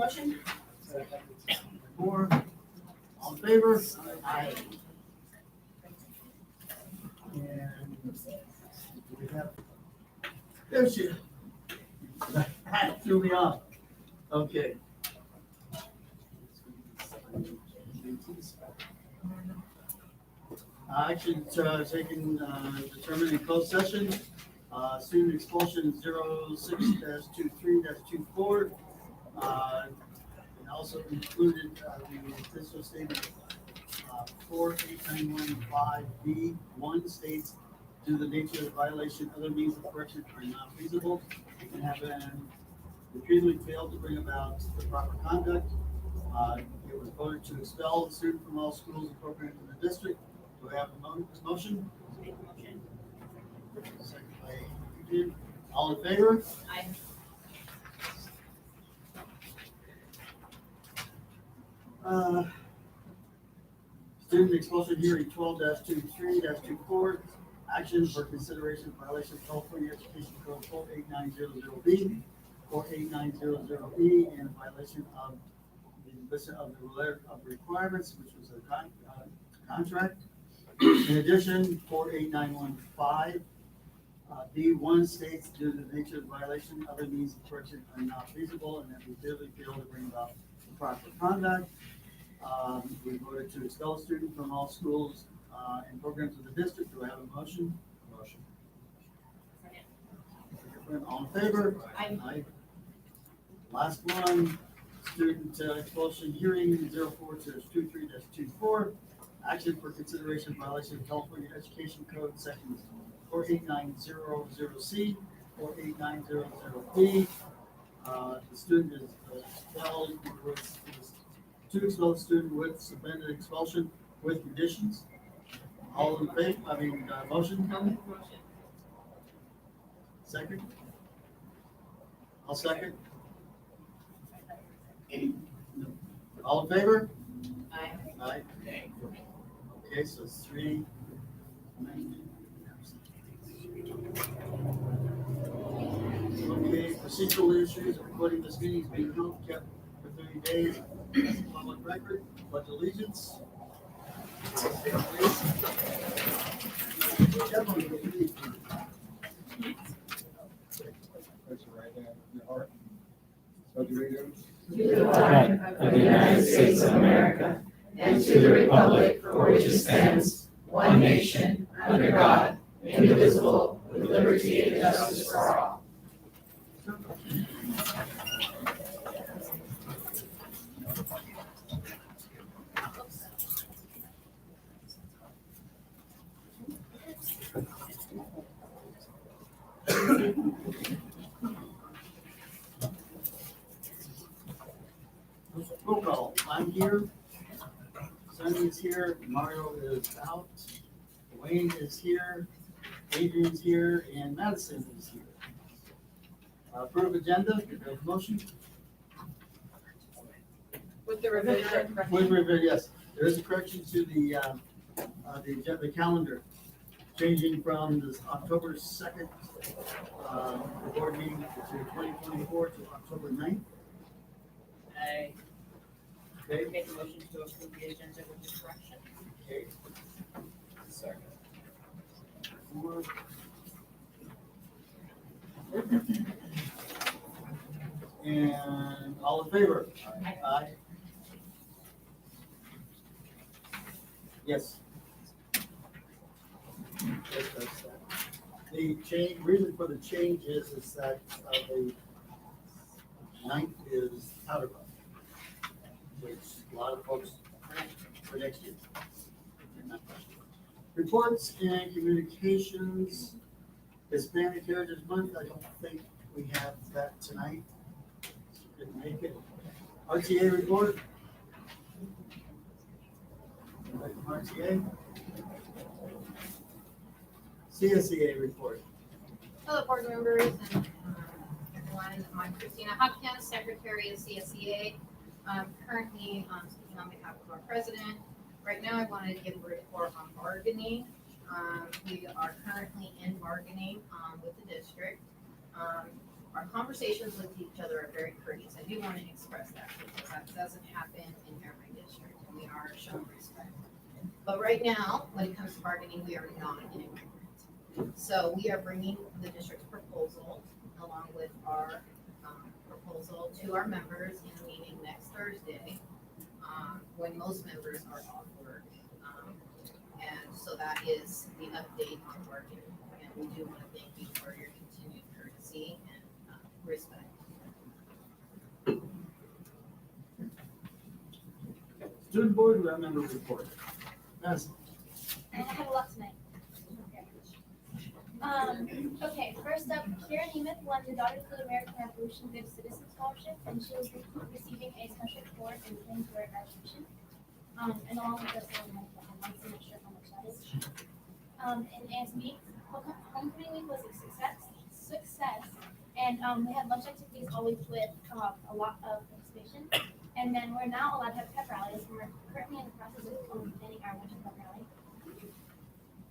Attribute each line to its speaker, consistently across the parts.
Speaker 1: Motion?
Speaker 2: Four. All in favor? Aye. And we have, there she is. That threw me off. Okay. Action taken, determined in closed session, student expulsion 06-23-24. And also included the official statement 48915B1 states, due to the nature of the violation, other means of correction are not feasible and have been repeatedly failed to bring about the proper conduct. It was voted to expel the student from all schools and programs in the district. Do I have a motion?
Speaker 1: Make a motion.
Speaker 2: Second by Eugene. All in favor?
Speaker 1: Aye.
Speaker 2: Student expulsion hearing 12-23-24, action for consideration of violation of California Education Code 48900B, 48900E, and violation of the list of the letter of requirements, which was a contract. In addition, 48915 B1 states, due to the nature of the violation, other means of correction are not feasible, and that we clearly fail to bring about the proper conduct. We voted to expel a student from all schools and programs of the district. Do I have a motion?
Speaker 3: Motion.
Speaker 1: Second.
Speaker 2: All in favor?
Speaker 1: Aye.
Speaker 2: Last one, student expulsion hearing 04-23-24, action for consideration of violation of California Education Code sections 48900C, 48900B. The student is expelled to expel the student with suspended expulsion with conditions. All in favor, motion?
Speaker 1: Motion.
Speaker 2: Second? I'll second. All in favor?
Speaker 1: Aye.
Speaker 2: Aye. Okay, so 3. Okay, procedural issues, recording this meeting is being held, kept for 30 days. As a public record, pledge allegiance.
Speaker 3: Place your right hand on your heart. So do we do.
Speaker 4: To the flag of the United States of America and to the republic for which it stands, one nation, under God, indivisible, with liberty and justice for all.
Speaker 2: Roll call. I'm here. Sonny is here. Mario is out. Wayne is here. Adrian's here, and Madison is here. Approve agenda. Do you have a motion?
Speaker 1: With the revision.
Speaker 2: With revision, yes. There is a correction to the calendar, changing from this October 2nd board meeting to 2024 to October 9th.
Speaker 1: I
Speaker 2: Okay.
Speaker 1: make a motion to approve the agenda with this correction.
Speaker 2: Okay.
Speaker 1: Second.
Speaker 2: 4. And all in favor? Aye. Yes. The change, reason for the change is that the 9th is powder puff, which a lot of folks for next year. Reports and communications, Hispanic Heritage Month, I don't think we have that tonight. Didn't make it. RTA report. Anybody from RTA? CSEA report.
Speaker 5: Hello, board members and everyone. I'm Christina Hopkins, Secretary of CSEA. Currently speaking on behalf of our president. Right now, I wanted to give a report on bargaining. We are currently in bargaining with the district. our conversations with each other are very courteous. I do want to express that because that doesn't happen in every district, and we are showing respect. But right now, when it comes to bargaining, we are not in agreement. So we are bringing the district's proposal along with our proposal to our members in a meeting next Thursday, when most members are off work. And so that is the update on bargaining. And we do want to thank you for your continued courtesy and respect.
Speaker 2: Student board, we have member report. Yes.
Speaker 6: I have a lot tonight. Okay, first up, Kira Nemeth won the Daughters of the American Revolution Good Citizen Scholarship, and she was receiving a scholarship for and paying for her graduation. And along with this, I'm not sure how much that is. And ASB, homecoming week was a success, and we had lunch activities all week with a lot of participation. And then we're now allowed to have pep rallies, and we're currently in the process of planning our winter pep rally.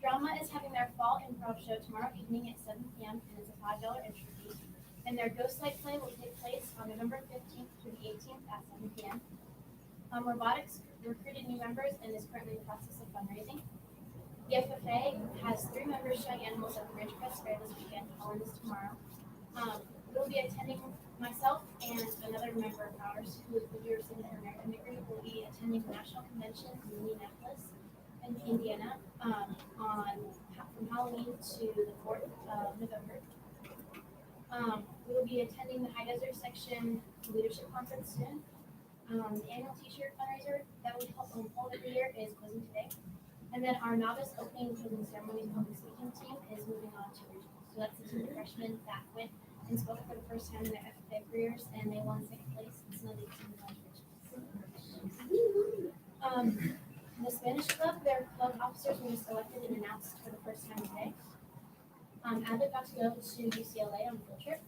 Speaker 6: Drama is having their fall improv show tomorrow evening at 7 p.m. and it's a $5 entry fee. And their Ghost Light play will take place on November 15th through the 18th at 7 p.m. Robotics recruited new members and is currently in the process of fundraising. The FFA has 3 members showing animals at the Ridgecrest Fair this weekend. Holland is tomorrow. We'll be attending, myself and another member of ours who will be receiving an American degree will be attending the National Convention in Indianapolis, in Indiana, from Halloween to the 4th of November. We will be attending the High Desert Section Leadership Conference soon. The annual T-shirt fundraiser that we hold every year is closing today. And then our novice opening closing ceremony public speaking team is moving on to regional. So that's the team of freshmen that went and spoke for the first time in their FFA careers, and they won 2nd place. And so they team on to regionals. The Spanish Club, their club officers were selected and announced for the first time today. Abbott got to go to UCLA on a field trip.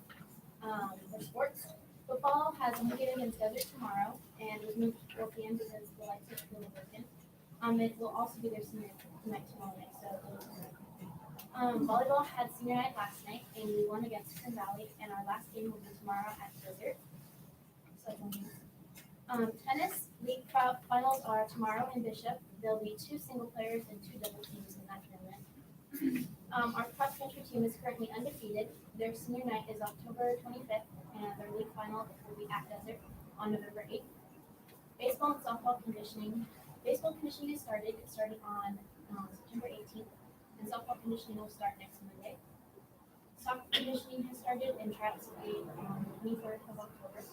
Speaker 6: For sports, football has a game against Desert tomorrow and was moved to 4 p.m. because the lights are still broken. It will also be their senior night tomorrow night. So volleyball had senior night last night and we won against Kern Valley, and our last game will be tomorrow at Desert. So tennis league finals are tomorrow in Bishop. There'll be 2 single players and 2 double teams in that tournament. Our cross country team is currently undefeated. Their senior night is October 25th, and their league final will be at Desert on November 8th. Baseball and softball conditioning. Baseball conditioning has started. It started on September 18th, and softball conditioning will start next Monday. Soccer conditioning has started, and tryouts will be on the 23rd of October.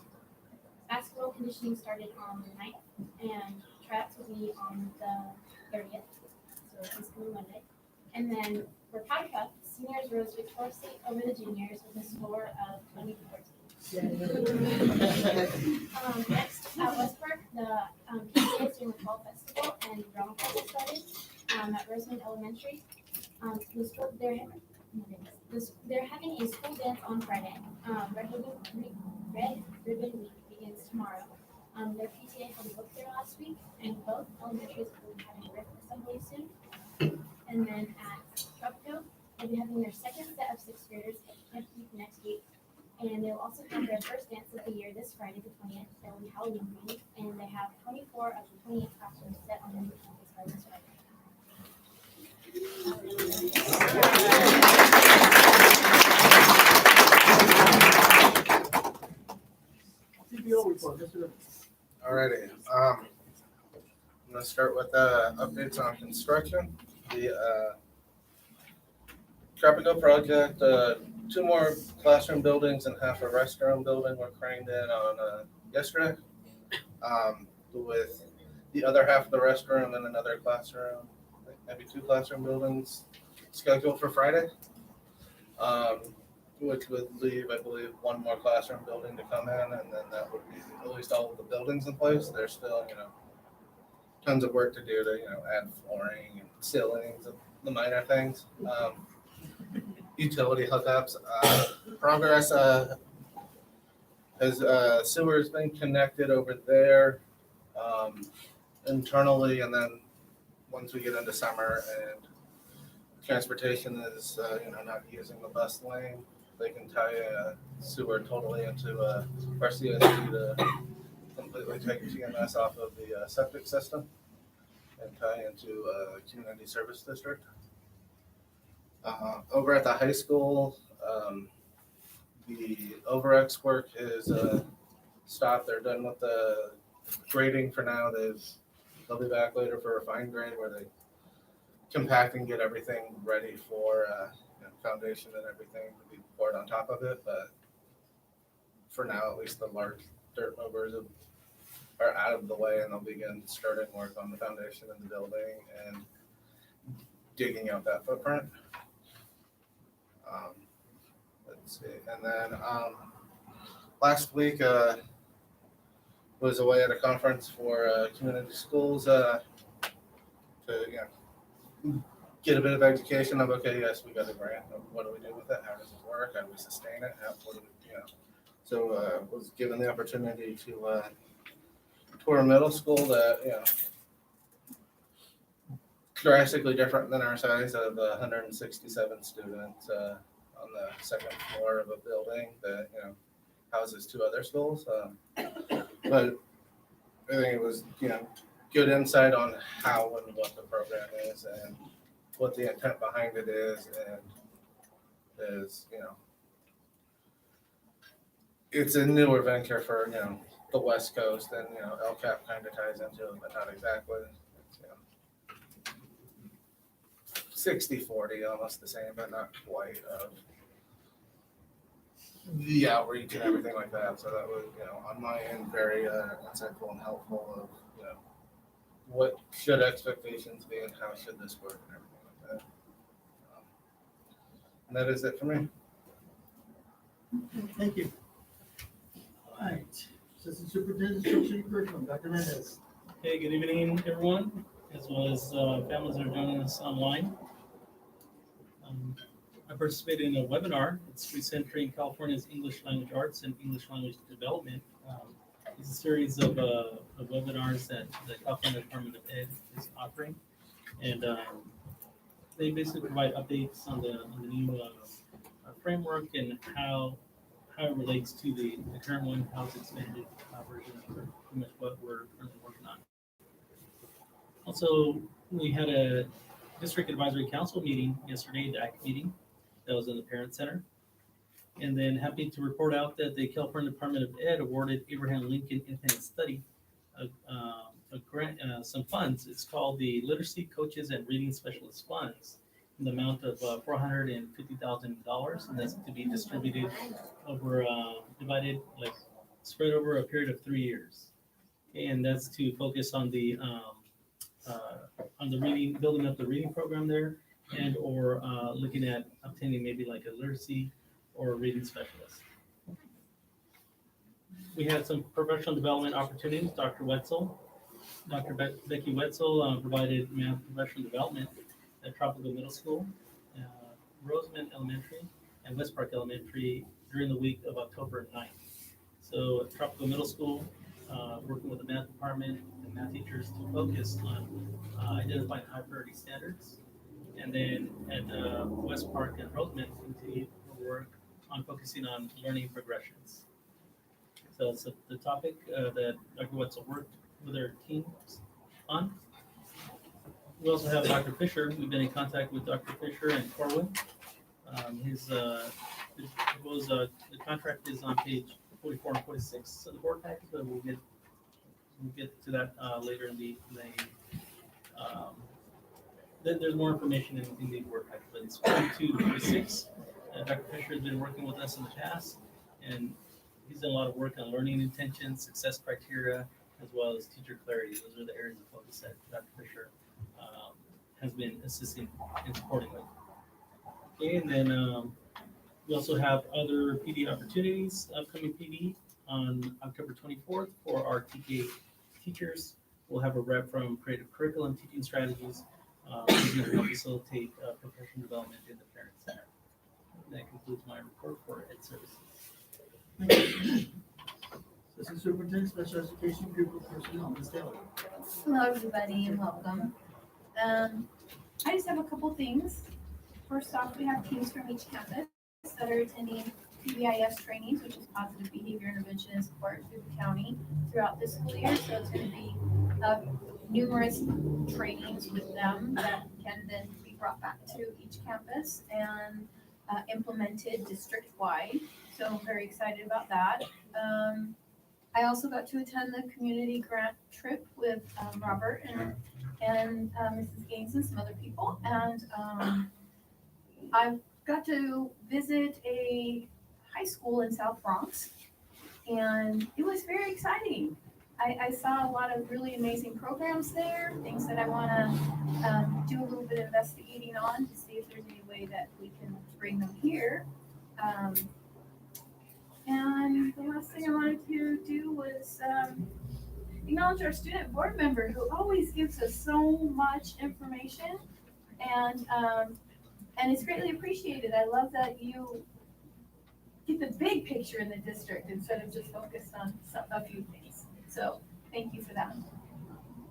Speaker 6: Basketball conditioning started on the 9th, and tryouts will be on the 30th, so it's coming Monday. And then for Powder Cup, seniors rose victoriously over the juniors with a score of 20-14. Next, at West Park, the PTA is doing the Fall Festival and drama class has started at Roseman Elementary. They're having a school dance on Friday. Red Ribbon Week begins tomorrow. Their PTA held a book fair last week, and both elementaries will be having a ribbon assembly soon. And then at Tropico, they'll be having their second set of 6th graders next week. And they'll also have their first dance of the year this Friday, the 20th. There will be Halloween themed, and they have 24 of the 28 classrooms set on their new campus by this Friday.
Speaker 2: CPO report, Mr. Rivers.
Speaker 3: Alrighty, I'm gonna start with updates on construction. The Tropical project, 2 more classroom buildings and half a restroom building were craned in on yesterday. With the other half of the restroom and another classroom, maybe 2 classroom buildings scheduled for Friday. Which would leave, I believe, 1 more classroom building to come in, and then that would be at least all of the buildings in place. There's still, tons of work to do to, add flooring and ceilings and the minor things. Utility hookups. Progress has sewer has been connected over there internally, and then once we get into summer and transportation is not using the bus lane, they can tie sewer totally into our CSD to completely take TMS off of the septic system and tie into a community service district. Over at the high school, the overex work is stopped. They're done with the grading for now. They'll be back later for a fine grade where they compact and get everything ready for foundation and everything to be poured on top of it. But for now, at least the large dirt movers are out of the way, and they'll begin starting work on the foundation and the building and digging out that footprint. Let's see. And then last week was away at a conference for community schools to get a bit of education of, okay, yes, we got a grant. What do we do with it? How does it work? How do we sustain it? What do we, So was given the opportunity to tour a middle school that, drastically different than our size of 167 students on the second floor of a building that, houses two other schools. But I think it was, good insight on how and what the program is and what the intent behind it is, it's a newer venture for, the West Coast, and, LCAP kind of ties into it, but not exactly. It's, 60-40, almost the same, but not quite of the outreach and everything like that. So that was, on my end, very insightful and helpful of, what should expectations be and how should this work and everything like that. And that is it for me.
Speaker 2: Thank you. All right, Assistant Superintendent, Social Curriculum, Dr. Mendez.
Speaker 7: Hey, good evening, everyone, as well as families that are joining us online. I participated in a webinar. It's Recentering California's English Language Arts and English Language Development. It's a series of webinars that the California Department of Ed is offering, and they basically provide updates on the new framework and how it relates to the current one, how it's expanded version of pretty much what we're currently working on. Also, we had a district advisory council meeting yesterday, the ACT meeting, that was in the Parent Center. And then happy to report out that the California Department of Ed awarded Abraham Lincoln Independent Study a grant, some funds. It's called the Literacy Coaches and Reading Specialist Funds, in the amount of $450,000, and that's to be distributed over, spread over a period of 3 years. And that's to focus on the reading, building up the reading program there, and or looking at obtaining maybe like a literacy or a reading specialist. We had some professional development opportunities. Dr. Becky Wetzel provided math professional development at Tropical Middle School, Roseman Elementary, and West Park Elementary during the week of October 9th. So at Tropical Middle School, working with the math department and math teachers to focus on identifying high priority standards. And then at West Park and Roseman, continue to work on focusing on learning progressions. So it's the topic that Dr. Wetzel worked with our teams on. We also have Dr. Fisher. We've been in contact with Dr. Fisher and Corwin. The contract is on page 44 and 46 of the board package, but we'll get to that later in the there's more information in the board package, but it's 42 to 46. Dr. Fisher has been working with us in the past, and he's done a lot of work on learning intentions, success criteria, as well as teacher clarity. Those are the areas of focus that Dr. Fisher has been assisting and supporting with. Okay, and then we also have other PD opportunities, upcoming PD on October 24th for our TK teachers. We'll have a rep from Creative Curriculum Teaching Strategies who's going to help facilitate professional development in the Parent Center. And that concludes my report for Ed Services.
Speaker 2: Thank you. Assistant Superintendent, Special Education, Pupil Personnel, Ms. Taylor.
Speaker 8: Hello, everybody, and welcome. I just have a couple things. First off, we have teams from each campus.
Speaker 6: that are attending PBIS trainings, which is positive behavior intervention and support through the county throughout this school year. So it's going to be numerous trainings with them that can then be brought back to each campus and implemented district-wide. So I'm very excited about that. I also got to attend the community grant trip with Robert and Mrs. Gaines and some other people. And I got to visit a high school in South Bronx, and it was very exciting. I saw a lot of really amazing programs there, things that I want to do a little bit of investigating on to see if there's any way that we can bring them here. And the last thing I wanted to do was acknowledge our student board member who always gives us so much information, and it's greatly appreciated. I love that you get the big picture in the district instead of just focused on a few things. So thank you for that.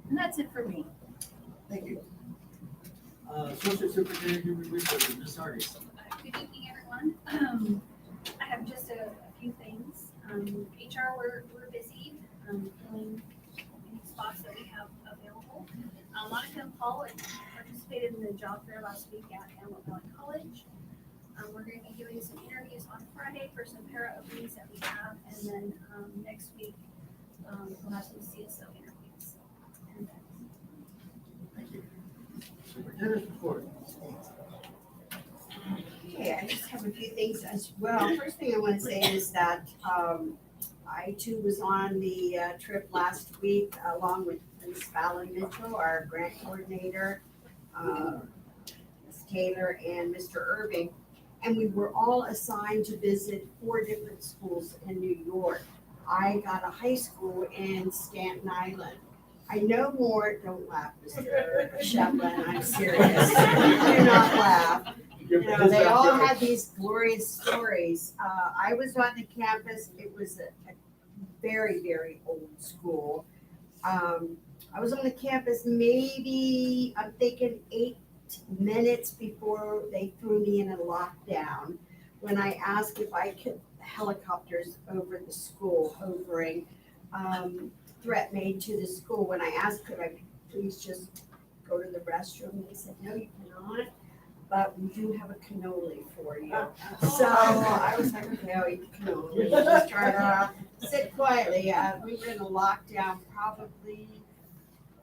Speaker 6: And that's it for me.
Speaker 2: Thank you. Associate Superintendent Human Resources, Ms. Hardy.
Speaker 9: Good evening, everyone. I have just a few things. HR, we're busy, filling any spots that we have available. Monica and Paul participated in the job fair last week at Hamlet Valley College. We're going to be doing some interviews on Friday for some para openings that we have, and then next week we'll have some CSO interviews. And
Speaker 2: Thank you. Superintendent's report.
Speaker 10: Okay, I just have a few things as well. First thing I want to say is that I too was on the trip last week along with Ms. Fallon Mitchell, our grant coordinator, Ms. Taylor, and Mr. Irving. And we were all assigned to visit 4 different schools in New York. I got a high school in Staten Island. I know more, don't laugh, Mr. Shevlin, I'm serious. Do not laugh. You know, they all had these glorious stories. I was on the campus. It was a very, very old school. I was on the campus maybe, I'm thinking 8 minutes before they threw me in a lockdown when I asked if I could helicopters over the school hovering, threat made to the school. When I asked, could I please just go to the restroom, they said, no, you cannot, but we do have a cannoli for you. So I was like, okay, I'll eat the cannoli, just try to sit quietly. We were in a lockdown probably,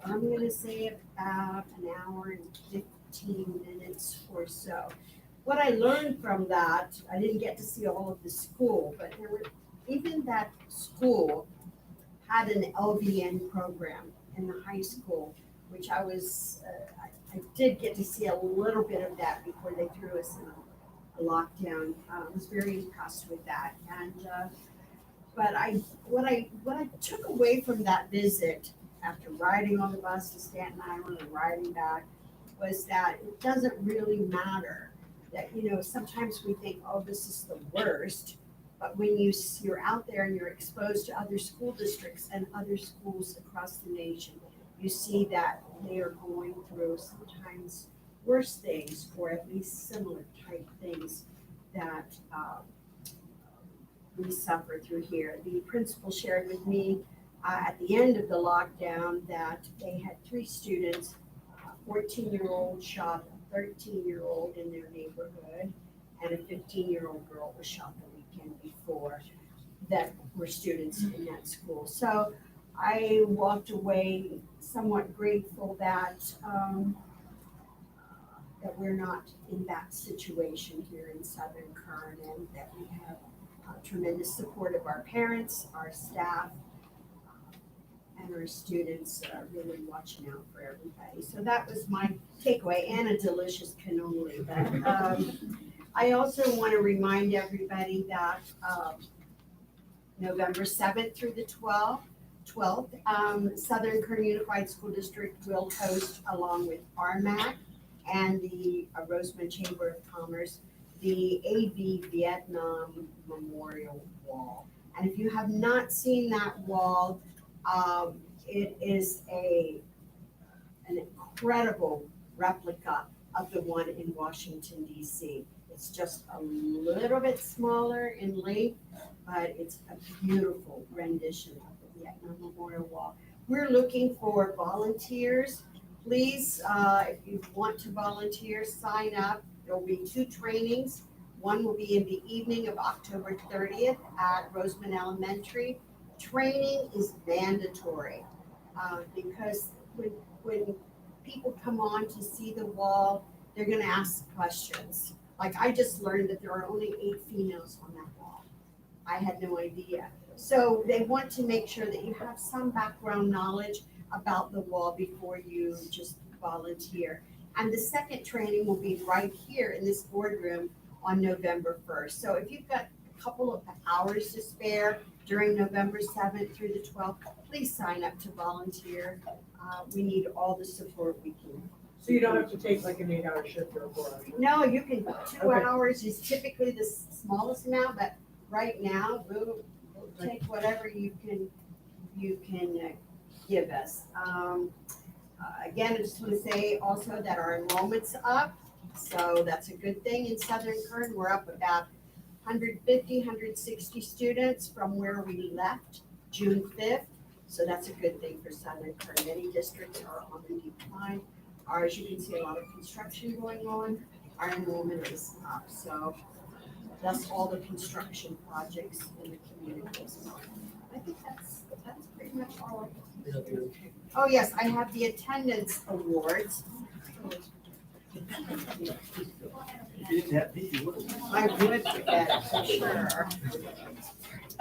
Speaker 10: I'm gonna say about an hour and 15 minutes or so. What I learned from that, I didn't get to see all of the school, but there were, even that school had an LVN program in the high school, which I was, I did get to see a little bit of that before they threw us in a lockdown. I was very impressed with that. And, but what I took away from that visit after riding on the bus to Staten Island and riding back was that it doesn't really matter that, you know, sometimes we think, oh, this is the worst. But when you're out there and you're exposed to other school districts and other schools across the nation, you see that they are going through sometimes worse things, or at least similar type things that we suffer through here. The principal shared with me at the end of the lockdown that they had 3 students, a 14-year-old shot a 13-year-old in their neighborhood, and a 15-year-old girl was shot the weekend before that were students in that school. So I walked away somewhat grateful that that we're not in that situation here in Southern Kern, and that we have tremendous support of our parents, our staff, and our students really watching out for everybody. So that was my takeaway, and a delicious cannoli. But I also want to remind everybody that November 7th through the 12th, Southern Kern Unified School District will host, along with RMAC and the Roseman Chamber of Commerce, the AV Vietnam Memorial Wall. And if you have not seen that wall, it is an incredible replica of the one in Washington, D.C. It's just a little bit smaller in length, but it's a beautiful rendition of the Vietnam Memorial Wall. We're looking for volunteers. Please, if you want to volunteer, sign up. There will be 2 trainings. One will be in the evening of October 30th at Roseman Elementary. Training is mandatory because when people come on to see the wall, they're gonna ask questions. Like I just learned that there are only 8 females on that wall. I had no idea. So they want to make sure that you have some background knowledge about the wall before you just volunteer. And the second training will be right here in this boardroom on November 1st. So if you've got a couple of hours to spare during November 7th through the 12th, please sign up to volunteer. We need all the support we can.
Speaker 11: So you don't have to take like an 8-hour shift or a 4-hour shift?
Speaker 10: No, you can, 2
Speaker 11: Okay.
Speaker 10: hours is typically the smallest amount, but right now, we'll take whatever you can give us. Again, I just want to say also that our enrollment's up, so that's a good thing in Southern Kern. We're up about 150, 160 students from where we left June 5th. So that's a good thing for Southern Kern. Many districts are on the decline. Ours, you can see a lot of construction going on. Our enrollment is up, so that's all the construction projects in the communities. I think that's pretty much all. Oh, yes, I have the attendance awards. I would forget, for sure.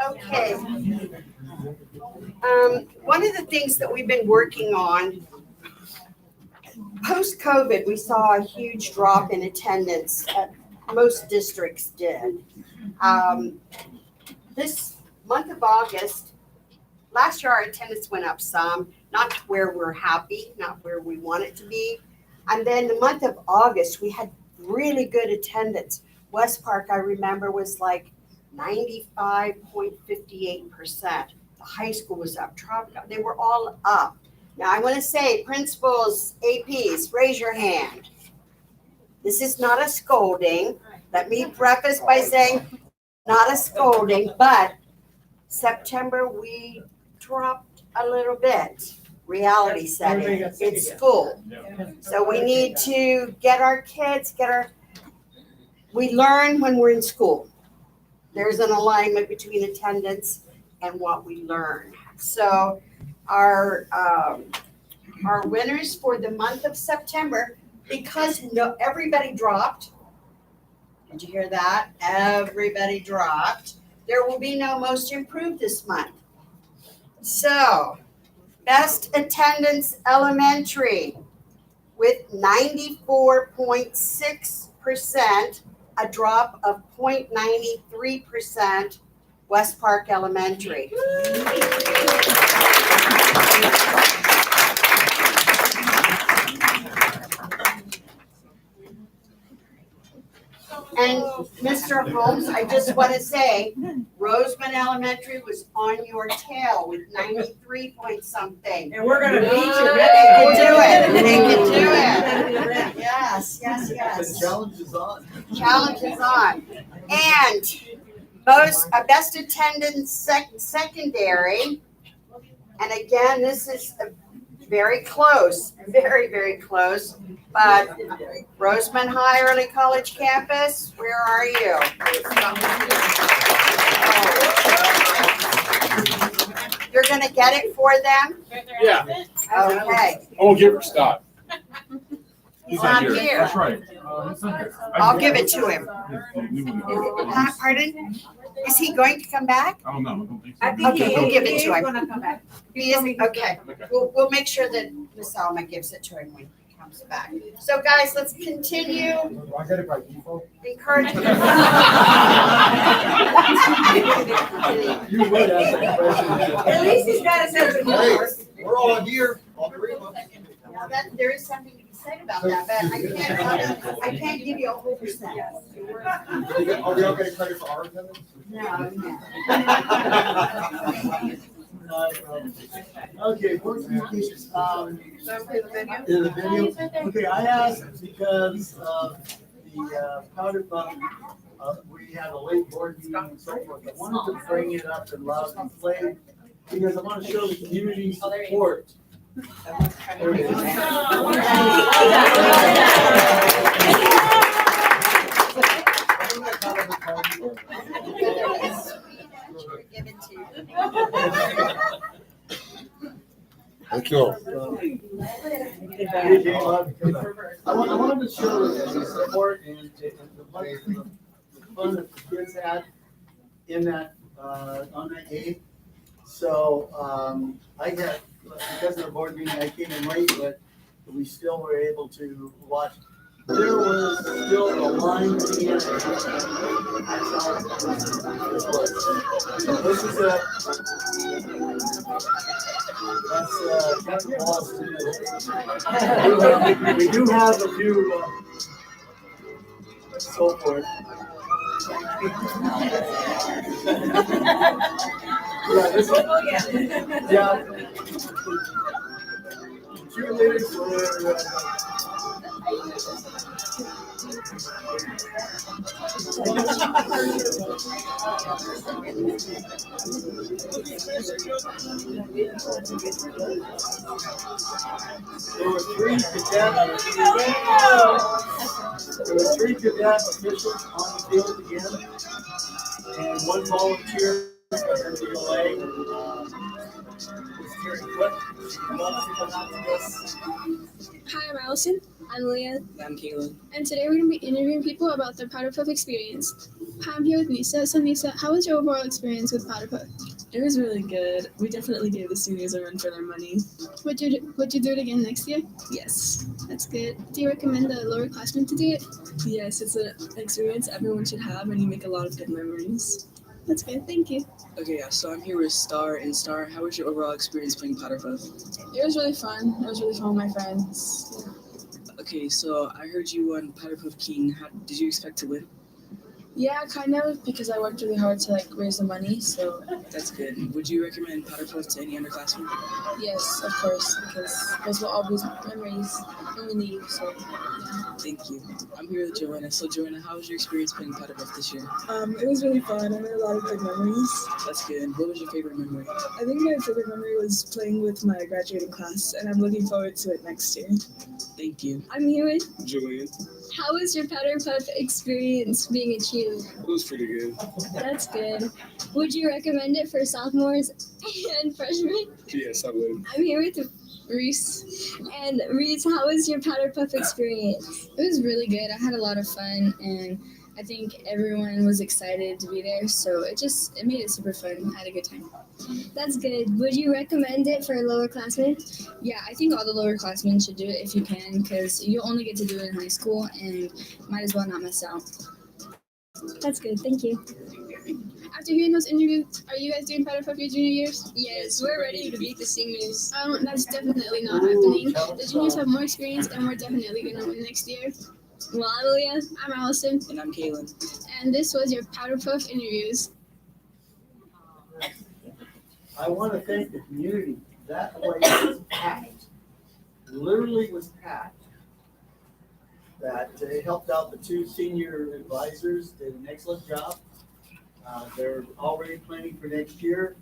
Speaker 10: Okay. One of the things that we've been working on, post-COVID, we saw a huge drop in attendance. Most districts did. This month of August, last year our attendance went up some, not where we're happy, not where we want it to be. And then the month of August, we had really good attendance. West Park, I remember, was like 95.58%. The high school was up, they were all up. Now I want to say, principals, APs, raise your hand. This is not a scolding. Let me preface by saying, not a scolding, but September we dropped a little bit. Reality setting, it's school. So we need to get our kids, we learn when we're in school. There's an alignment between attendance and what we learn. So our winners for the month of September, because everybody dropped. Did you hear that? Everybody dropped. There will be no most improved this month. So, best attendance elementary with 94.6%, a drop of 0.93%, West Park Elementary. And Mr. Holmes, I just want to say, Roseman Elementary was on your tail with 93 point something.
Speaker 11: And we're gonna beat you.
Speaker 10: They can do it, they can do it. Yes.
Speaker 2: The challenge is on.
Speaker 10: Challenge is on. And best attendance secondary, and again, this is very close, very, very close. But Roseman High Early College Campus, where are you? You're gonna get it for them?
Speaker 12: Yeah.
Speaker 10: Okay.
Speaker 12: I won't give her Scott.
Speaker 10: He's not here.
Speaker 12: That's right.
Speaker 10: I'll give it to him. Pardon? Is he going to come back?
Speaker 12: I don't know. I don't think so.
Speaker 11: I think
Speaker 10: Okay, we'll give it to him.
Speaker 11: gonna come back.
Speaker 10: He is, okay. We'll make sure that Ms. Alma gives it to him when he comes back. So guys, let's continue
Speaker 2: I got it by default.
Speaker 10: encouraging.
Speaker 2: You would ask that question.
Speaker 11: At least he's got a sense of humor.
Speaker 2: We're all here, all 3 of us.
Speaker 10: Now that, there is something to be said about that, but I can't give you a whole percent.
Speaker 2: Are we all getting credit for our attendance?
Speaker 10: No.
Speaker 2: Okay, board communications, the video, okay, I asked because, the powder puff, we had a late board meeting and so forth. I wanted to bring it up and loud and play because I want to show the community support. There it is.
Speaker 10: Given to you.
Speaker 12: Thank you.
Speaker 2: I wanted to show the support and the fun that the kids had in that, on that game. So, I had, because of the board meeting, I came in late, but we still were able to watch. There was still a line at the end. That's how this was. This is that's balls too. We do have a few, so forth. Yeah, this is, yeah. Cheerleaders were, there were three cadet officials on the field again, and one volunteer for the delay. Was Terry Cook. She loves to come out to this.
Speaker 13: Hi, I'm Allison.
Speaker 14: I'm Leah.
Speaker 4: I'm Caitlin.
Speaker 13: And today we're going to be interviewing people about their Powder Puff experience. Hi, I'm here with Nisa. So Nisa, how was your overall experience with Powder Puff?
Speaker 14: It was really good. We definitely gave the seniors a run for their money.
Speaker 13: Would you do it again next year?
Speaker 14: Yes.
Speaker 13: That's good. Do you recommend the lower classmen to do it?
Speaker 14: Yes, it's an experience everyone should have and you make a lot of good memories.
Speaker 13: That's good. Thank you.
Speaker 14: Okay, yeah, so I'm here with Star. And Star, how was your overall experience playing Powder Puff?
Speaker 13: It was really fun. It was really fun with my friends.
Speaker 14: Okay, so I heard you won Powder Puff King. How, did you expect to win?
Speaker 13: Yeah, kind of, because I worked really hard to raise the money, so
Speaker 14: That's good. Would you recommend Powder Puff to any underclassmen?
Speaker 13: yes, of course, because those will all be memories when we leave, so yeah.
Speaker 14: Thank you. I'm here with Joanna. So Joanna, how was your experience playing Powder Puff this year?
Speaker 15: It was really fun. I made a lot of good memories.
Speaker 14: That's good. What was your favorite memory?
Speaker 15: I think my favorite memory was playing with my graduating class, and I'm looking forward to it next year.
Speaker 14: Thank you.
Speaker 13: I'm here with.
Speaker 12: Julian,
Speaker 13: How was your Powder Puff experience being a cheerleader?
Speaker 12: it was pretty good.
Speaker 13: That's good. Would you recommend it for sophomores and freshmen?
Speaker 12: Yes, I would.
Speaker 13: I'm here with Reese. And Reese, how was your Powder Puff experience? It was really good. I had a lot of fun, and I think everyone was excited to be there, so it made it super fun. I had a good time. That's good. Would you recommend it for lower classmen? Yeah, I think all the lower classmen should do it if you can, because you only get to do it in high school, and might as well not miss out. That's good. Thank you. After hearing those interviews, are you guys doing Powder Puff your junior years? Yes, we're ready to beat the seniors. That's definitely not happening. The juniors have more experience, and we're definitely going to win next year. Well, I'm Leah. I'm Allison.
Speaker 14: And I'm Kaylin.
Speaker 13: And this was your Powder Puff interviews.
Speaker 2: I want to thank the community. That place was packed. Literally was packed. That it helped out the two senior advisors, did an excellent job. They're already planning for next year.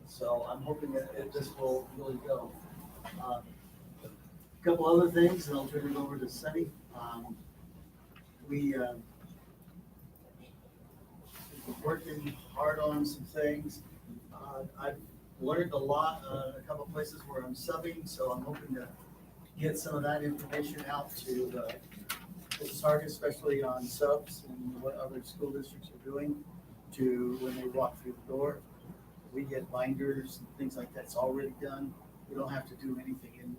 Speaker 2: So I'm hoping that this will really go. A couple other things, and I'll turn it over to Sunny. We've been working hard on some things. I've learned a lot, a couple of places where I'm subbing, so I'm hoping to get some of that information out to the target, especially on subs and what other school districts are doing to when they walk through the door. We get binders and things like that's already done. We don't have to do anything, and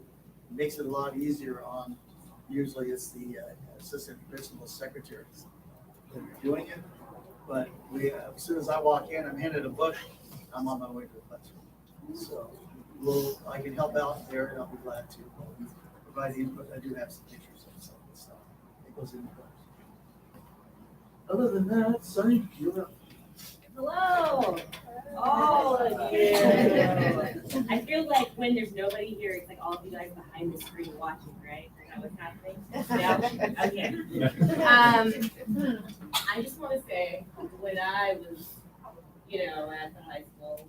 Speaker 2: it makes it a lot easier on, usually it's the assistant principal secretaries that are doing it. But as soon as I walk in, I'm handed a book, I'm on my way to the classroom. So I can help out there, and I'll be glad to provide the input. I do have some pictures of some of the stuff that goes in the class. Other than that, Sunny, you're up.
Speaker 16: Hello, all of you. I feel like when there's nobody here, it's like all of you guys behind the screen watching, right? that what's happening? Yeah, okay. I just wanna say, when I was, at the high school,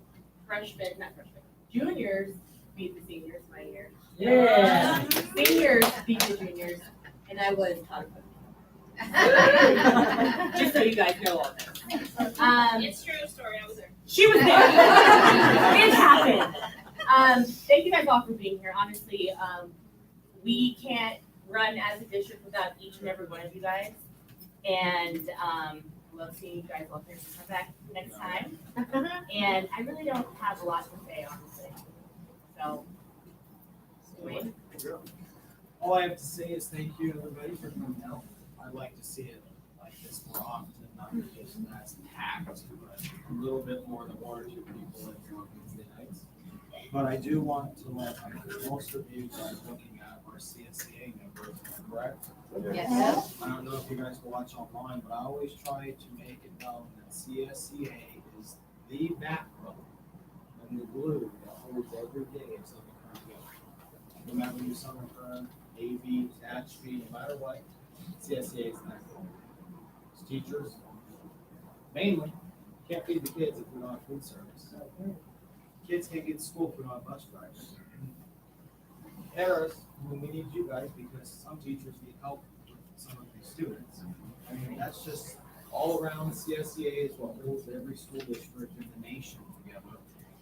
Speaker 16: juniors beat the seniors my year.
Speaker 11: Yeah.
Speaker 16: Seniors beat the juniors, and I was taught. Just so you guys know all this.
Speaker 1: It's true story, I was there.
Speaker 16: She was there. It happened. Thank you guys all for being here. Honestly, we can't run as a district without each and every one of you guys. And love seeing you guys all here. Come back next time. And I really don't have a lot to say, honestly. So, Dwayne.
Speaker 17: All I have to say is thank you, everybody, for coming out. I'd like to see it like this more often, not just as packed, but a little bit more than one or two people in here on Wednesday nights. But I do want to let most of you guys looking at our CSCA numbers, am I correct?
Speaker 5: Yes.
Speaker 17: I don't know if you guys watch online, but I always try to make it known that CSCA is the backbone and the glue that holds every day of Southern Current together. No matter your Southern Current, AV, Street, no matter what, CSCA is the backbone. It's teachers, mainly, can't feed the kids if we don't have food service. Kids can't get to school if we don't have bus drivers. Paras, we need you guys because some teachers need help with some of these students. I mean, that's just all around. CSCA is what holds every school district in the nation together.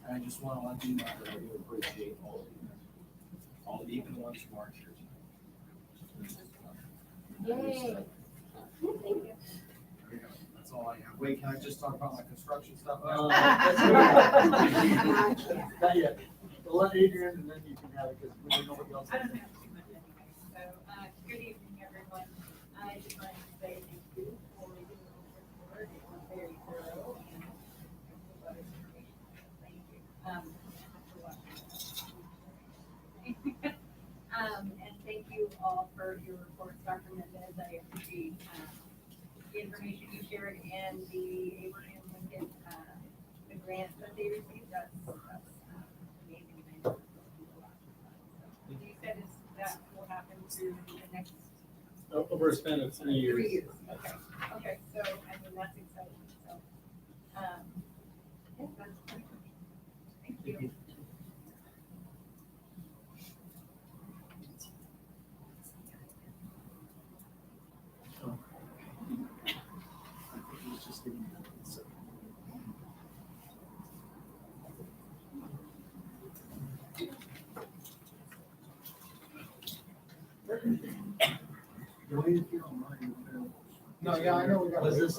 Speaker 17: And I just want to let you know that I do appreciate all of you, even the ones who aren't here tonight.
Speaker 5: Yay.
Speaker 17: That's all I have. Wait, can I just talk about my construction stuff?
Speaker 2: Not yet. We'll let Adrian and then you can have it because we don't know what else.
Speaker 18: I don't have too much anyway. So, good evening, everyone. I just wanted to say thank you for doing this report. It was very thorough and a lot of information. Thank you. For watching. And thank you all for your reports, Dr. Mendez. I appreciate the information you shared and the Abraham Lincoln, the grant that they received. That's amazing. You said is that will happen through the next
Speaker 7: Over a span of 3 years.
Speaker 18: 3 years. Okay. Okay. So I mean that's exciting. So yeah, that's pretty much. Thank you.
Speaker 17: No, yeah, I know we got.
Speaker 2: Business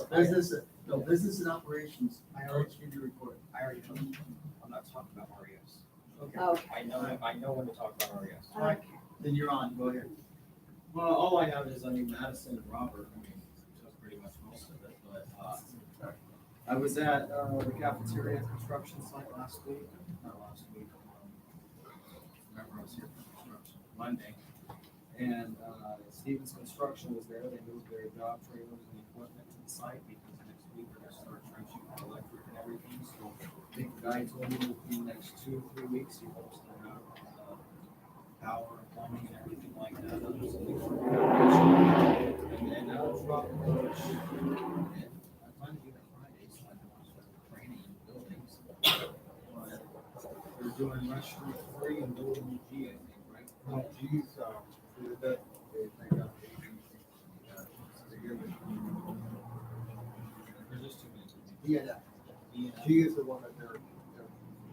Speaker 2: and operations, I already gave you a report.
Speaker 17: I already know. I'm not talking about RES.
Speaker 2: Okay.
Speaker 17: I know when to talk about RES.
Speaker 2: Alright, then you're on, go ahead.
Speaker 17: Well, all I have is, Madison and Robert, took pretty much most of it, but, I was at, the cafeteria construction site last week, remember I was here for construction, Monday. And, Stevens Construction was there, they moved their job trailers and equipment to the site because next week they're gonna start trenching for electric and everything, so I think the guy told me within the next 2 or 3 weeks, he hopes to have, power, plumbing, and everything like that. And then drop the coach. And I plan to do that Friday, so I can watch the training in buildings. But they're doing Rush Street 3 and building G, I think, right?
Speaker 12: No, G's, that, they think of
Speaker 17: There's just too many.
Speaker 12: G is the one that they're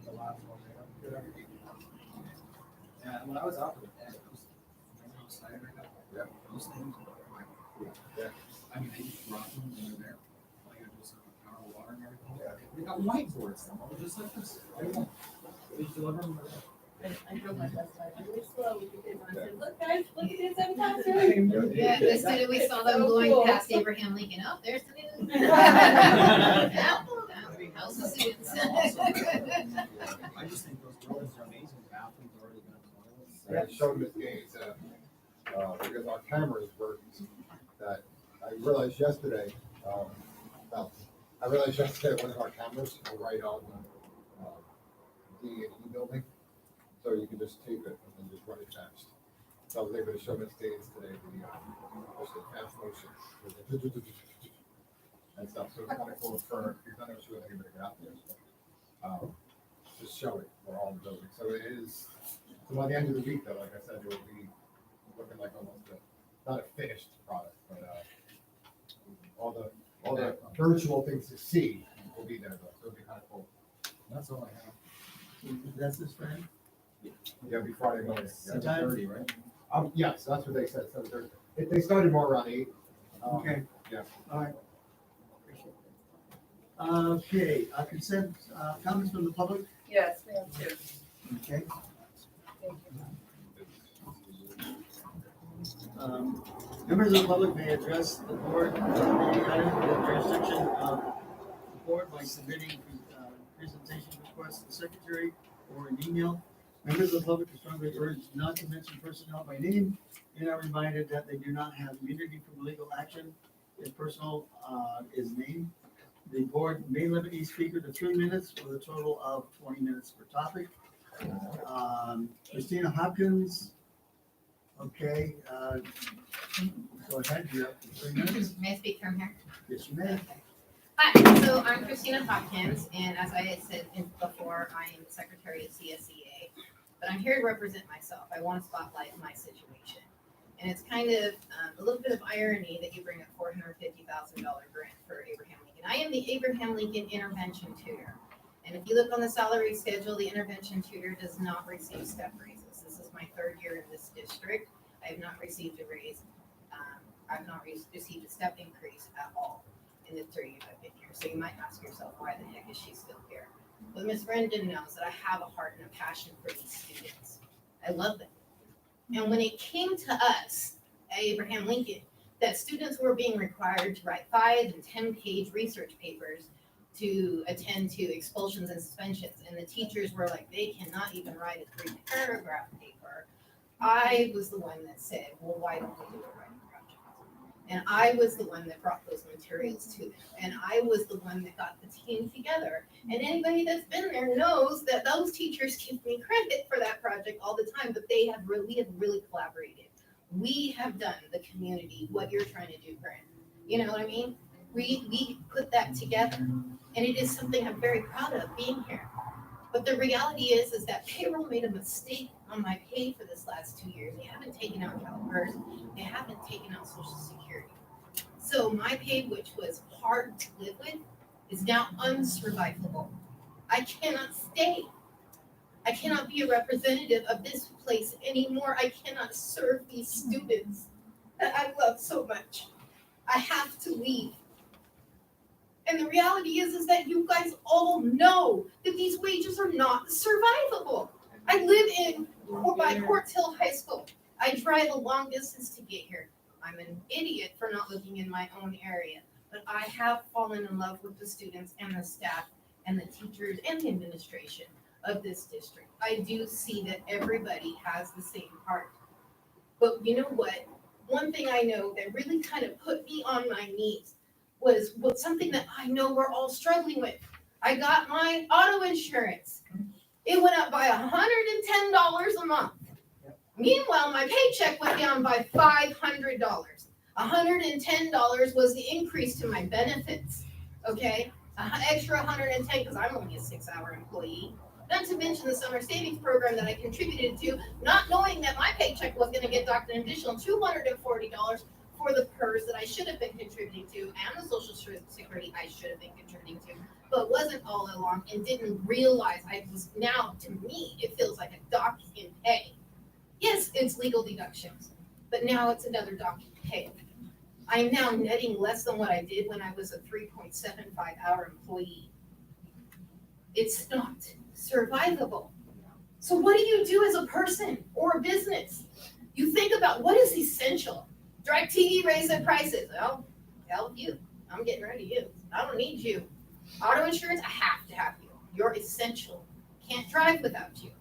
Speaker 12: the last one they have.
Speaker 17: Yeah, when I was out there, I was excited.
Speaker 12: Yeah.
Speaker 17: Those things are
Speaker 12: Yeah.
Speaker 17: I mean, they just drop them and they're there. All you gotta do is power, water, and everything. They got whiteboards, just like this. They just deliver them.
Speaker 16: I drove my bus by really slow with the kids and I said, look guys, look at this, I'm talking.
Speaker 5: Yeah, the student, we saw them
Speaker 16: So
Speaker 5: going
Speaker 16: cool.
Speaker 5: past Abraham Lincoln. Oh, there's the new. How's the students?
Speaker 17: I just think those buildings are amazing. Bathrooms already got toilets.
Speaker 12: I showed Miss Gaines, because our cameras work, that I realized yesterday, one of our cameras were right on the D&E building, so you can just tape it and then just run it fast. So I was able to show Miss Days today the fast motion. And stuff, so it's kind of cool for, because I know she wasn't able to get out there, so, just show it for all the buildings. So it is, so by the end of the week though, like I said, it will be looking like almost not a finished product, but, all the virtual things to see will be there though, so it'll be kind of cool. And that's all I have.
Speaker 2: That's this Friday?
Speaker 12: Yeah, it'll be Friday morning.
Speaker 2: What time?
Speaker 17: 7:30, right?
Speaker 12: Yeah, so that's what they said, 7:30. They started more around 8.
Speaker 2: Okay.
Speaker 12: Yeah.
Speaker 2: All right. Okay, consent, comments from the public?
Speaker 11: Yes, we have two.
Speaker 2: Okay. Members of the public may address the board on any item within jurisdiction of the board by submitting presentation requests to the secretary or an email. Members of the public are strongly urged not to mention personnel by name and are reminded that they do not have immunity from legal action if personnel is named. The board may limit each speaker to 3 minutes with a total of 20 minutes per topic. Christina Hopkins. Okay, go ahead, you have 3 minutes.
Speaker 5: May I speak from here?
Speaker 2: Yes, you may.
Speaker 5: Hi, so I'm Christina Hopkins, and as I had said before, I am the secretary of CSEA, but I'm here to represent myself. I want to spotlight my situation. And it's kind of a little bit of irony that you bring a $450,000 grant for Abraham Lincoln. I am the Abraham Lincoln Intervention Tutor. And if you look on the salary schedule, the intervention tutor does not receive step raises. This is my 3rd year in this district. I have not received a raise. I've not received a step increase at all in the 3 years I've been here. So you might ask yourself, why the heck is she still here? But Ms. Brendan knows that I have a heart and a passion for these students. I love them. And when it came to us at Abraham Lincoln, that students were being required to write 5 and 10-page research papers to attend to expulsions and suspensions, and the teachers were like, they cannot even write a 3-paragraph paper. I was the one that said, well, why don't we do a writing project? And I was the one that brought those materials to them, and I was the one that got the team together. And anybody that's been there knows that those teachers give me credit for that project all the time, but we have really collaborated. We have done the community what you're trying to do, Grant. You know what I mean? We put that together, and it is something I'm very proud of being here. But the reality is that payroll made a mistake on my pay for this last 2 years. They haven't taken out CalPERS. They haven't taken out Social Security. So my pay, which was hard to live with, is now unsurvivable. I cannot stay. I cannot be a representative of this place anymore. I cannot serve these students that I love so much. I have to leave. And the reality is that you guys all know that these wages are not survivable. I live by Quartz Hill High School. I drive a long distance to get here. I'm an idiot for not looking in my own area, but I have fallen in love with the students and the staff and the teachers and the administration of this district. I do see that everybody has the same heart. But you know what? One thing I know that really kind of put me on my knees was something that I know we're all struggling with. I got my auto insurance. It went up by $110 a month. Meanwhile, my paycheck went down by $500. $110 was the increase to my benefits, okay? An extra $110 because I'm only a 6-hour employee. Not to mention the summer savings program that I contributed to, not knowing that my paycheck was going to get docked an additional $240 for the PERS that I should have been contributing to, and the Social Security I should have been contributing to, but wasn't all along and didn't realize I was now, to me, it feels like a dock in pay. Yes, it's legal deductions, but now it's another dock in pay. I am now netting less than what I did when I was a 3.75-hour employee. It's not survivable. So what do you do as a person or a business? You think about what is essential. DirecTV raised their prices. Well, hell you. I'm getting rid of you. I don't need you. Auto insurance, I have to have you. You're essential. Can't drive without you.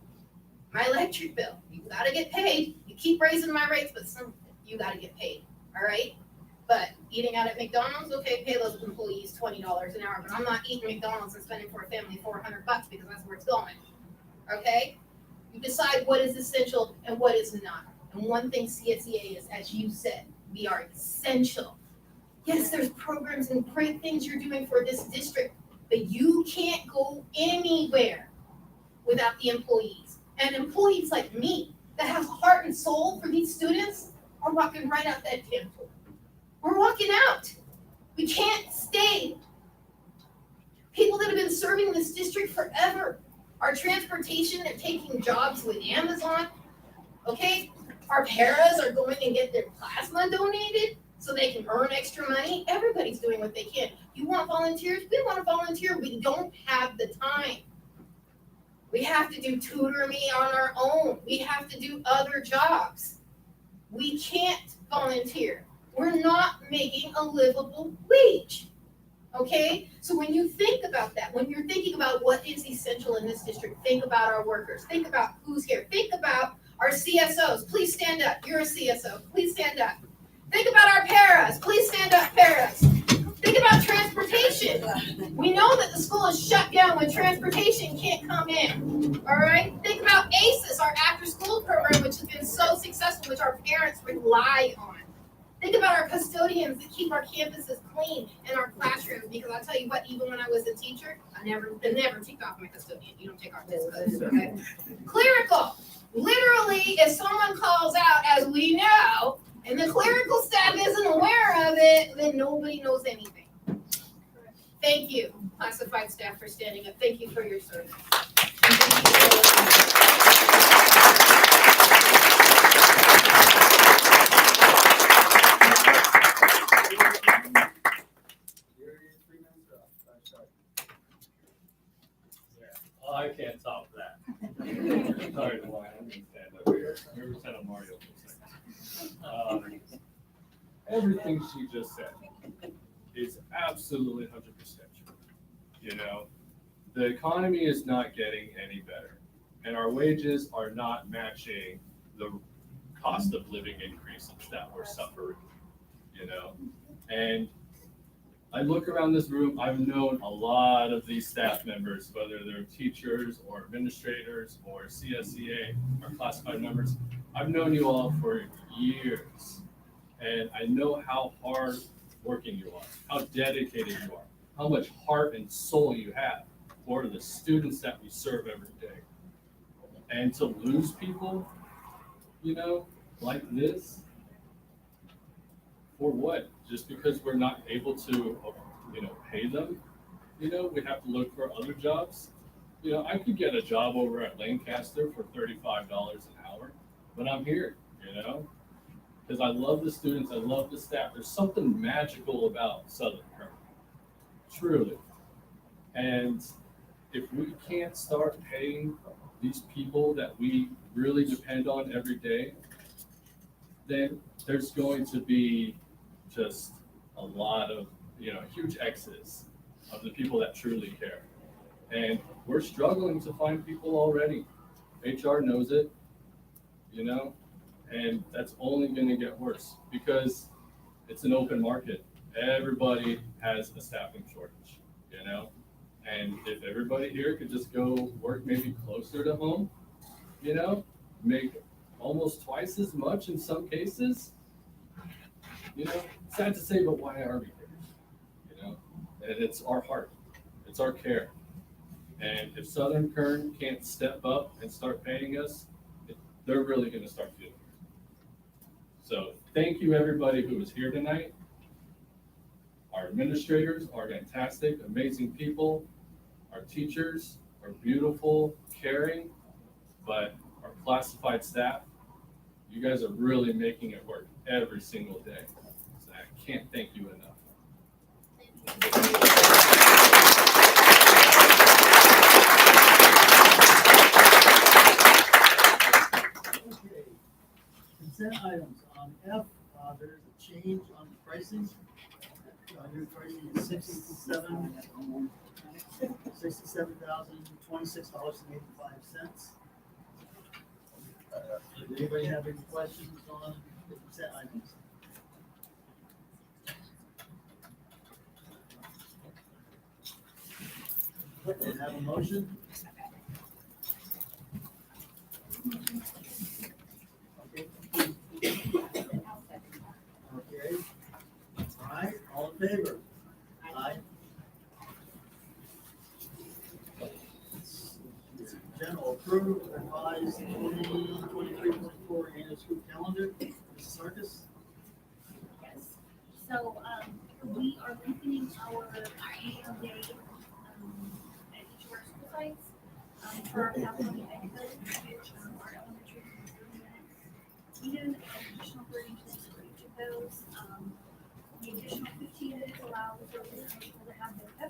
Speaker 5: My electric bill, you gotta get paid. You keep raising my rates, but you gotta get paid. All right? But eating out at McDonald's, okay, pay those employees $20 an hour, but I'm not eating McDonald's and spending for a family $400 because that's where it's going. Okay? You decide what is essential and what is not. And one thing CSEA is, as you said, we are essential. Yes, there's programs and great things you're doing for this district, but you can't go anywhere without the employees. And employees like me that have heart and soul for these students are walking right out that damn door. We're walking out. We can't stay. People that have been serving this district forever. Our transportation, they're taking jobs with Amazon. Okay? Our paras are going and get their plasma donated so they can earn extra money. Everybody's doing what they can. You want volunteers? We want to volunteer. We don't have the time. We have to do tutor me on our own. We have to do other jobs. We can't volunteer. We're not making a livable wage. Okay? So when you think about that, when you're thinking about what is essential in this district, think about our workers. Think about who's here. Think about our CSOs. Please stand up. You're a CSO. Please stand up. Think about our paras. Please stand up, paras. Think about transportation. We know that the school is shut down when transportation can't come in. All right? Think about ACES, our after-school program, which has been so successful, which our parents rely on. Think about our custodians that keep our campuses clean and our classrooms, because I'll tell you what, even when I was a teacher, I never ticked off my custodian. You don't take our custodians, okay? Clerical. Literally, if someone calls out, as we know, and the clerical staff isn't aware of it, then nobody knows anything. Thank you, classified staff, for standing up. Thank you for your service.
Speaker 19: I can't top that. Sorry, Dwight, I'm gonna stand up here. I'm gonna stand up Mario for a second. Everything she just said is absolutely 100% true. You know, the economy is not getting any better, and our wages are not matching the cost of living increases that we're suffering. You know, and I look around this room, I've known a lot of these staff members, whether they're teachers or administrators or CSEA or classified members. I've known you all for years, and I know how hard working you are, how dedicated you are, how much heart and soul you have for the students that we serve every day. And to lose people, you know, like this, for what? Just because we're not able to, you know, pay them, you know, we have to look for other jobs. You know, I could get a job over at Lancaster for $35 an hour, but I'm here, you know, because I love the students, I love the staff. There's something magical about Southern Kern, truly. And if we can't start paying these people that we really depend on every day, then there's going to be just a lot of, you know, huge exodus of the people that truly care. And we're struggling to find people already. HR knows it, you know, and that's only going to get worse because it's an open market. Everybody has a staffing shortage, you know, and if everybody here could just go work maybe closer to home, you know, make almost twice as much in some cases, you know, sad to say, but why are we here? You know, and it's our heart, it's our care. And if Southern Kern can't step up and start paying us, they're really going to start feeling it. So thank you everybody who was here tonight. Our administrators are fantastic, amazing people. Our teachers are beautiful, caring, but our classified staff, you guys are really making it work every single day. So I can't thank you enough.
Speaker 2: Okay. Consent items. On F, there's a change on the pricing. New pricing is $67,026.85. Does anybody have any questions on the consent items? Okay, have a motion? Okay,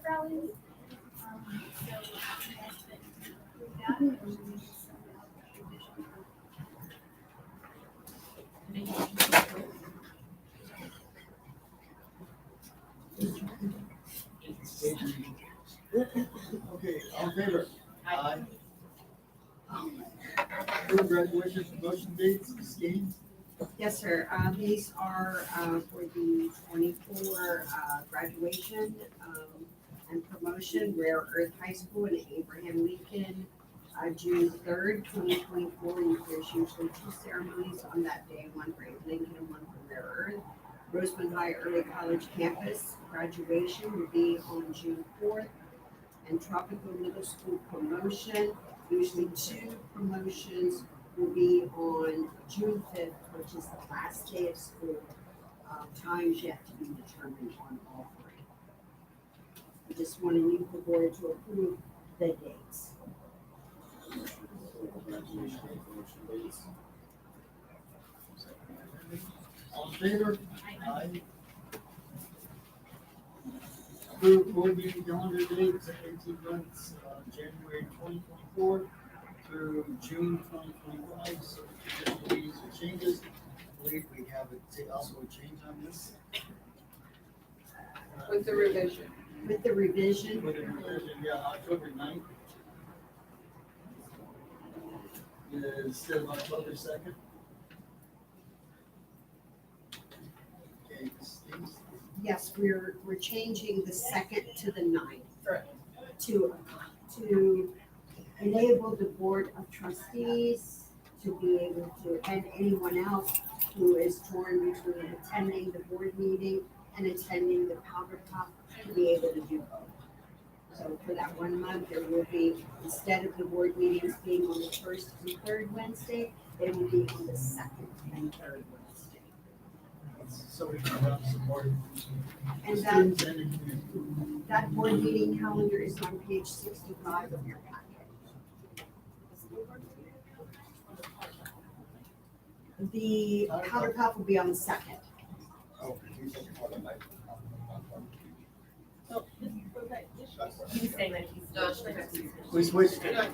Speaker 9: rallies. So that's been approved that, and we need to send out the additional.
Speaker 2: Okay, all in favor? Aye. Approve graduation promotion dates, schemes.
Speaker 10: Yes, sir. These are for the 24 graduation and promotion, Rare Earth High School and Abraham Lincoln, June 3rd, 2024. And there's usually two ceremonies on that day, one for Lincoln and one for Rare Earth. Roseman High Early College campus graduation will be on June 4th. And Tropical Middle School promotion, usually two promotions, will be on June 5th, which is the last day of school. Times yet to be determined on all three. I just want to need the board to approve the dates.
Speaker 2: All in favor? Aye. Approve board meeting calendar dates, 18 months, January 2024 through June 2025. So if there's any changes, I believe we have also a change on this.
Speaker 11: With the revision.
Speaker 10: With the revision.
Speaker 2: With the revision, yeah, October 9th. Instead of October 2nd. Okay, Steve?
Speaker 10: Yes, we're changing the 2nd to the 9th.
Speaker 11: Correct.
Speaker 10: To enable the board of trustees to be able to, and anyone else who is torn between attending the board meeting and attending the powder puff, to be able to do both. So for that 1 month, there will be, instead of the board meetings being on the 1st and 3rd Wednesday, they will be on the 2nd and 3rd Wednesday.
Speaker 2: So we can have support.
Speaker 10: And
Speaker 2: Students and the community.
Speaker 10: that board meeting calendar is on page 65 of your packet. The powder puff will be on the 2nd.
Speaker 12: Oh, he's looking for the night.
Speaker 16: He's saying that he's.
Speaker 2: We switched.
Speaker 10: Powder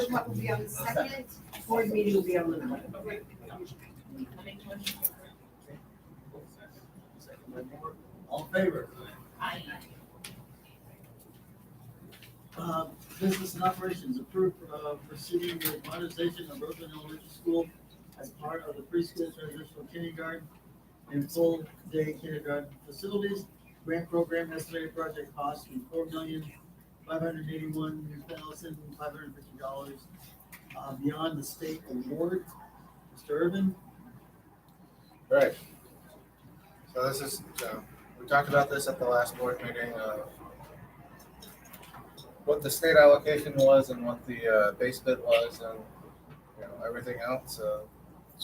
Speaker 10: puff will be on the 2nd, board meeting will be on the 9th.
Speaker 2: All in favor?
Speaker 16: Aye.
Speaker 2: Business and operations approved proceeding with modernization of Roseland Elementary School as part of the preschool transitional kindergarten and full day kindergarten facilities. Grant program estimated project cost to be $4,581,550 beyond the state award. Mr. Urban?
Speaker 3: Right. So this is, we talked about this at the last board meeting, what the state allocation was and what the base bid was and, everything else. To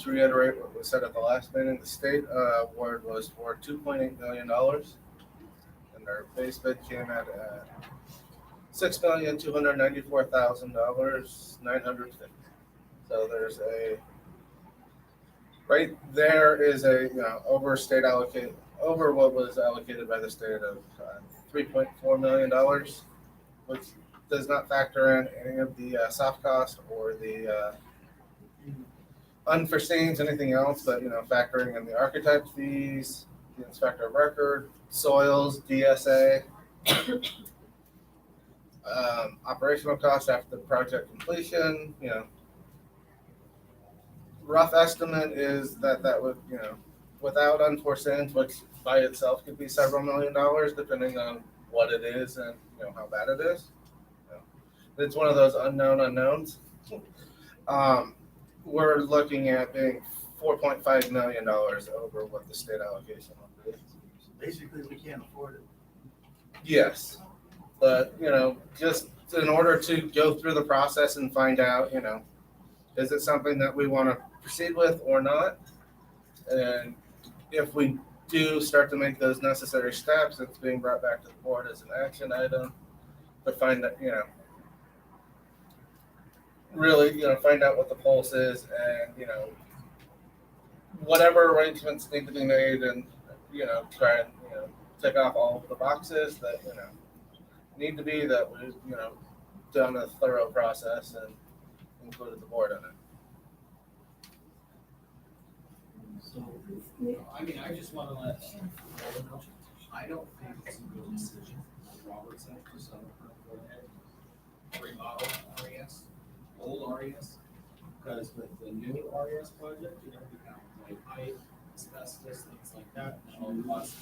Speaker 3: reiterate what was said at the last meeting, the state award was for $2.8 million. And their base bid came at $6,294,950. So there's right there is a, over state allocate, over what was allocated by the state of $3.4 million, which does not factor in any of the soft cost or the unforeseens, anything else, but, factoring in the architect fees, the inspector of record, soils, DSA, operational costs after the project completion, rough estimate is that would, without unforeseens, which by itself could be several $1 million depending on what it is and how bad it is. It's one of those unknown unknowns. We're looking at being $4.5 million over what the state allocation would be.
Speaker 2: Basically, we can't afford it.
Speaker 3: Yes, but just in order to go through the process and find out, is it something that we want to proceed with or not? And if we do start to make those necessary steps, it's being brought back to the board as an action item to find that, really, find out what the pulse is and, whatever arrangements need to be made and, try and, tick off all of the boxes that, you know, need to be, that we've, you know, done a thorough process and included the board in it.
Speaker 17: So, I mean, I just wanna let everyone know, I don't think it's a good decision, like Robert said, for Southern Current go ahead, remodel RES, old RES, because with the new RES project, you know, we have like pipe, asbestos, things like that, and all cost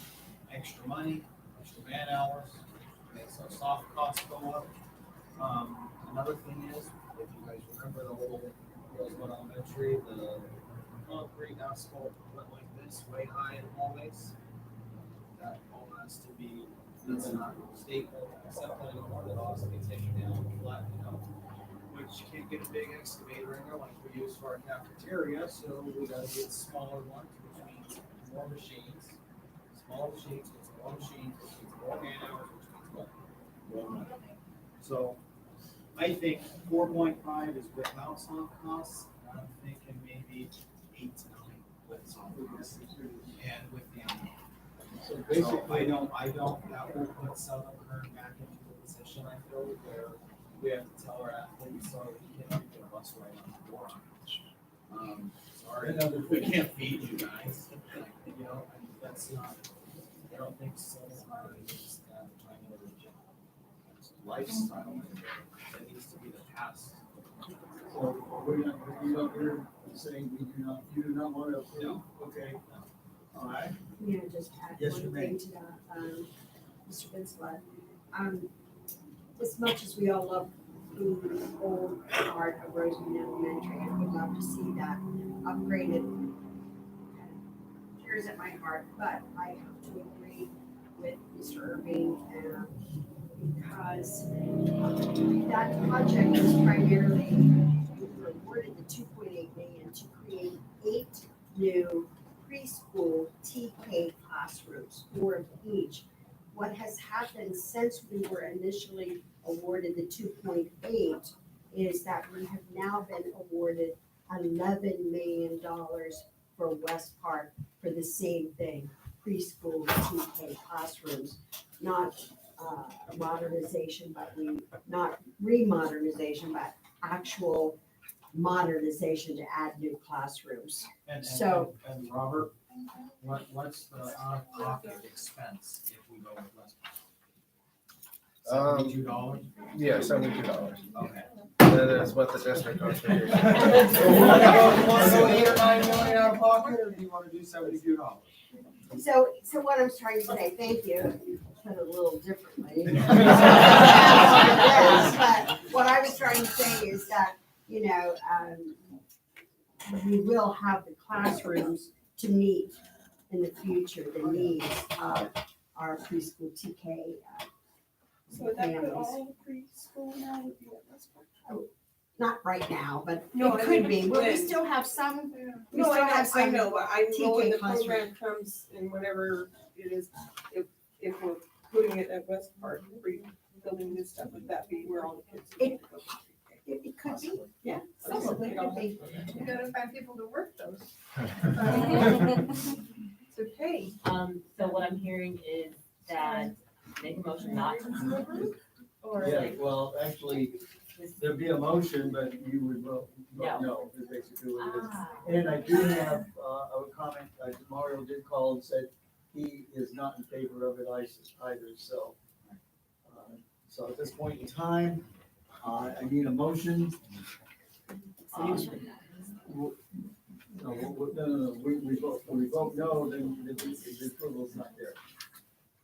Speaker 17: extra money, extra man hours, makes our soft costs go up. Another thing is, if you guys remember the little Rosewood Elementary, the concrete asphalt went like this, way high in hallways. That all has to be, that's not staple, except on one that also be taken down, flattened out. Which you can't get a big excavator in there like we use for our cafeteria, so we gotta get smaller ones, which means more machines. Smaller machines, means more machines, which means more man hours, which means what? More money. So I think 4.5 is without soft costs, and I'm thinking maybe 8 to 9 with soft costs. And with the
Speaker 2: So
Speaker 17: So
Speaker 2: basically,
Speaker 17: I don't, that will put Southern Current back into the position, I feel, where we have to tell our athletes, sorry, we can't get a bus ride on the board. Sorry, we can't feed you guys, you know, and that's not, I don't think Southern Current is that kind of lifestyle. That needs to be the past.
Speaker 2: so we're not, you're saying you do not want to approve?
Speaker 17: No.
Speaker 2: Okay. All right.
Speaker 10: Yeah, just add
Speaker 2: Yes,
Speaker 10: one
Speaker 2: you may.
Speaker 10: thing to that, Mr. Vincent. As much as we all love the old part of Roseman Elementary, and would love to see that upgraded, tears at my heart, but I have to agree with Mr. Irving, because that project was primarily, we were awarded the 2.8 million to create 8 new preschool TK classrooms, 4 of each. What has happened since we were initially awarded the 2.8 is that we have now been awarded $11 million for West Park for the same thing, preschool TK classrooms, not modernization, but not remodernization, but actual modernization to add new classrooms.
Speaker 17: And Robert, what's the out-of-pocket expense if we go with less? $72?
Speaker 3: Yeah, $72.
Speaker 17: Okay.
Speaker 3: That is what the district contributes.
Speaker 17: So you wanna go 8 or 9 million out of pocket, or do you wanna do $72?
Speaker 10: So what I'm trying to say, thank you, you put it a little differently. Yes, but what I was trying to say is that, you know, we will have the classrooms to meet in the future the needs of our preschool TK
Speaker 11: So would that put
Speaker 10: families.
Speaker 11: all preschool now would be at West Park?
Speaker 10: Not right now, but
Speaker 11: No,
Speaker 10: it
Speaker 11: I
Speaker 10: could
Speaker 11: mean,
Speaker 10: be. Will we
Speaker 11: when?
Speaker 10: still have some? We
Speaker 11: No,
Speaker 10: still
Speaker 11: I
Speaker 10: have some
Speaker 11: know, but I know when
Speaker 10: TK
Speaker 11: the
Speaker 10: classroom.
Speaker 11: program comes and whenever it is, if we're putting it at West Park, rebuilding this stuff, would that be where all the kids would go?
Speaker 10: It could be, yeah, some of it could be.
Speaker 18: You gotta find people to work those.
Speaker 11: To pay.
Speaker 16: So what I'm hearing is that make a motion not to approve, or
Speaker 2: Yeah,
Speaker 16: like,
Speaker 2: well, actually, there'd be a motion, but you would vote
Speaker 16: No.
Speaker 2: no, is basically what it is.
Speaker 16: ah,
Speaker 2: And I do have a comment, Mario did call and said he is not in favor of it either, so. So at this point in time, I need a motion. No, we vote no, then the approval's not there.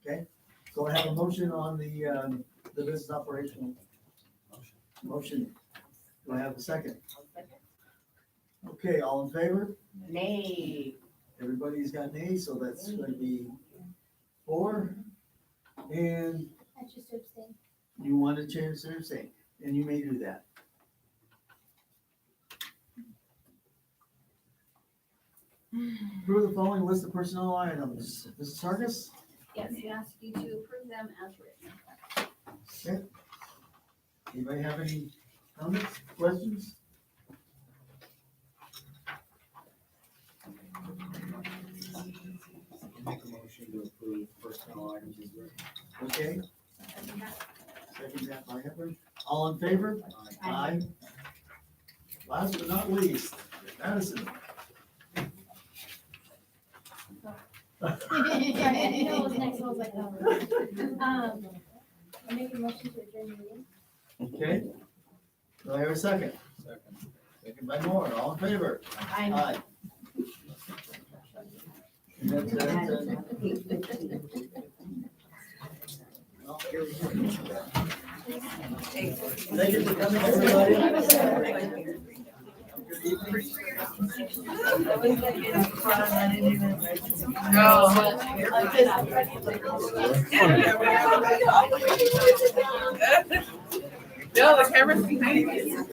Speaker 2: Okay, so I have a motion on the business operational. Motion, do I have a second? Okay, all in favor?
Speaker 16: nay.
Speaker 2: Everybody's got nays, so that's gonna be 4. And
Speaker 6: I just abstain.
Speaker 2: you want to change their say, and you may do that. Approve the following list of personnel items. Mrs. Sarkis?
Speaker 18: Yes, we ask you to approve them as written.
Speaker 2: Okay. Anybody have any comments, questions?
Speaker 17: Make a motion to approve personnel items as written.
Speaker 2: Okay. Second that by Hepburn. All in favor? Aye. Last but not least, Madison.
Speaker 6: Sorry, I didn't know what was next, I was like, oh. I make a motion to adjourn the meeting.
Speaker 2: Okay. Do I hear a second?
Speaker 17: Second.
Speaker 2: Second by Moore. All in favor?
Speaker 6: Aye.
Speaker 2: And that's it. Well, here we go. Thank you for coming, everybody.
Speaker 11: No, the camera's behind you.